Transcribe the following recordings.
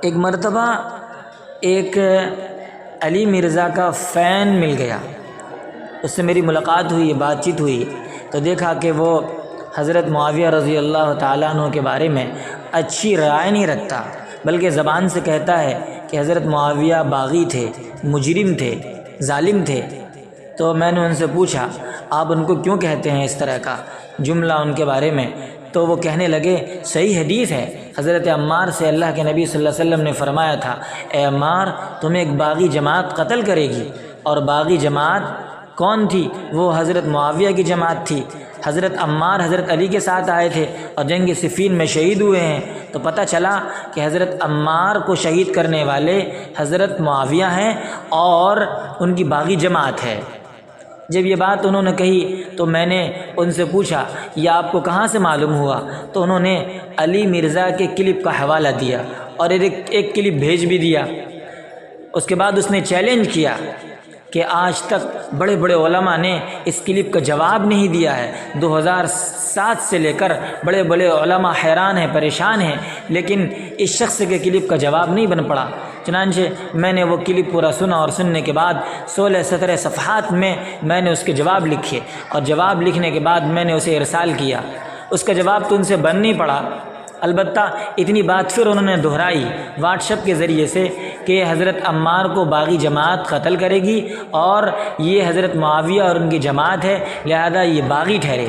ایک مرتبہ ایک علی مرزا کا فین مل گیا، اس سے میری ملاقات ہوئی، بات چیت ہوئی، تو دیکھا کہ وہ حضرت معاویہ رضی اللہ تعالیٰ عنہ کے بارے میں اچھی رائے نہیں رکھتا، بلکہ زبان سے کہتا ہے کہ حضرت معاویہ باغی تھے، مجرم تھے، ظالم تھے۔ تو میں نے ان سے پوچھا آپ ان کو کیوں کہتے ہیں اس طرح کا جملہ ان کے بارے میں؟ تو وہ کہنے لگے صحیح حدیث ہے، حضرت عمار سے اللہ کے نبی صلی اللہ علیہ وسلم نے فرمایا تھا، اے عمار تمہیں ایک باغی جماعت قتل کرے گی، اور باغی جماعت کون تھی؟ وہ حضرت معاویہ کی جماعت تھی۔ حضرت عمار حضرت علی کے ساتھ آئے تھے اور جنگ صفین میں شہید ہوئے ہیں، تو پتہ چلا کہ حضرت عمار کو شہید کرنے والے حضرت معاویہ ہیں اور ان کی باغی جماعت ہے۔ جب یہ بات انہوں نے کہی تو میں نے ان سے پوچھا یہ آپ کو کہاں سے معلوم ہوا؟ تو انہوں نے علی مرزا کے کلپ کا حوالہ دیا اور ایک کلپ بھیج بھی دیا۔ اس کے بعد اس نے چیلنج کیا کہ آج تک بڑے بڑے علماء نے اس کلپ کا جواب نہیں دیا ہے، 2007 سے لے کر بڑے بڑے علماء حیران ہیں، پریشان ہیں، لیکن اس شخص کے کلپ کا جواب نہیں بن پڑا۔ چنانچہ میں نے وہ کلپ پورا سنا اور سننے کے بعد 16-17 صفحات میں نے اس کے جواب لکھے، اور جواب لکھنے کے بعد میں نے اسے ارسال کیا۔ اس کا جواب تو ان سے بن نہیں پڑا، البتہ اتنی بات پھر انہوں نے دہرائی واٹس ایپ کے ذریعے سے کہ حضرت عمار کو باغی جماعت قتل کرے گی اور یہ حضرت معاویہ اور ان کی جماعت ہے، لہذا یہ باغی ٹھہرے۔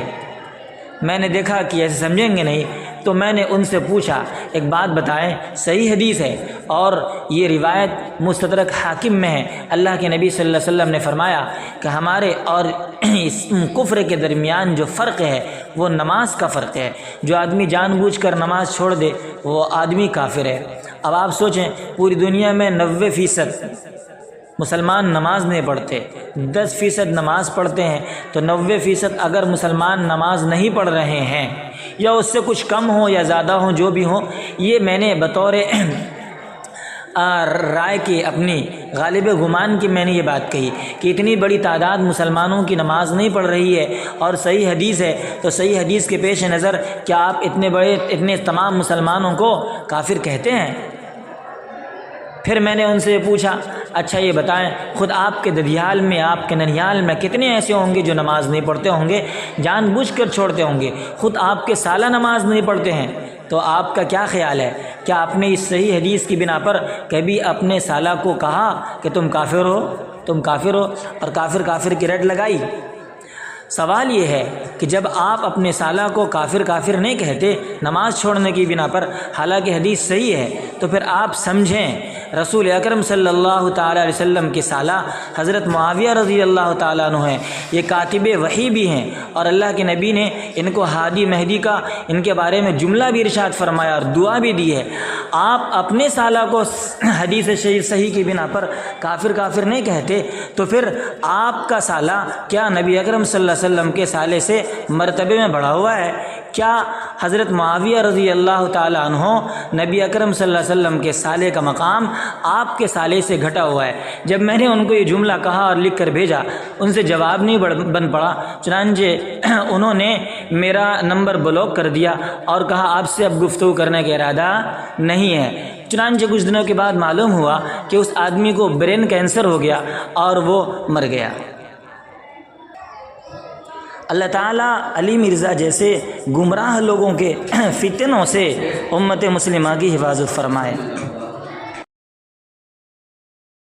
میں نے دیکھا کہ ایسے سمجھیں گے نہیں، تو میں نے ان سے پوچھا ایک بات بتائیں، صحیح حدیث ہے اور یہ روایت مستدرک حاکم میں ہے، اللہ کے نبی صلی اللہ علیہ وسلم نے فرمایا کہ ہمارے اور اس کفر کے درمیان جو فرق ہے وہ نماز کا فرق ہے، جو آدمی جان بوجھ کر نماز چھوڑ دے وہ آدمی کافر ہے۔ اب آپ سوچیں پوری دنیا میں 90% مسلمان نماز نہیں پڑھتے، 10% نماز پڑھتے ہیں، تو 90% اگر مسلمان نماز نہیں پڑھ رہے ہیں یا اس سے کچھ کم ہو یا زیادہ ہو، جو بھی ہو، یہ میں نے بطور رائے کی، اپنی غالب گمان کی میں نے یہ بات کہی کہ اتنی بڑی تعداد مسلمانوں کی نماز نہیں پڑھ رہی ہے اور صحیح حدیث ہے، تو صحیح حدیث کے پیش نظر کیا آپ اتنے تمام مسلمانوں کو کافر کہتے ہیں؟ پھر میں نے ان سے پوچھا اچھا یہ بتائیں خود آپ کے ددیال میں، آپ کے ننیال میں کتنے ایسے ہوں گے جو نماز نہیں پڑھتے ہوں گے، جان بوجھ کر چھوڑتے ہوں گے، خود آپ کے سالہ نماز نہیں پڑھتے ہیں، تو آپ کا کیا خیال ہے؟ کیا آپ نے اس صحیح حدیث کی بنا پر کبھی اپنے سالہ کو کہا کہ تم کافر ہو، تم کافر ہو، اور کافر کی رٹ لگائی؟ سوال یہ ہے کہ جب آپ اپنے سالہ کو کافر نہیں کہتے نماز چھوڑنے کی بنا پر، حالانکہ حدیث صحیح ہے، تو پھر آپ سمجھیں رسول اکرم صلی اللہ تعالیٰ علیہ وسلم کے سالہ حضرت معاویہ رضی اللہ تعالیٰ عنہ ہیں، یہ کاتب وحی بھی ہیں، اور اللہ کے نبی نے ان کو ہادی مہدی کا ان کے بارے میں جملہ بھی ارشاد فرمایا اور دعا بھی دی ہے۔ آپ اپنے سالہ کو حدیث صحیح کی بنا پر کافر نہیں کہتے، تو پھر آپ کا سالہ کیا نبی اکرم صلی اللہ علیہ وسلم کے سالے سے مرتبے میں بڑھا ہوا ہے؟ کیا حضرت معاویہ رضی اللہ تعالیٰ عنہ نبی اکرم صلی اللہ علیہ وسلم کے سالے کا مقام آپ کے سالے سے گھٹا ہوا ہے؟ جب میں نے ان کو یہ جملہ کہا اور لکھ کر بھیجا، ان سے جواب نہیں بن پڑا، چنانچہ انہوں نے میرا نمبر بلاک کر دیا اور کہا آپ سے اب گفتگو کرنے کا ارادہ نہیں ہے۔ چنانچہ کچھ دنوں کے بعد معلوم ہوا کہ اس آدمی کو برین کینسر ہو گیا اور وہ مر گیا۔ اللہ تعالیٰ علی مرزا جیسے گمراہ لوگوں کے فتنوں سے امت مسلمہ کی حفاظت فرمائے۔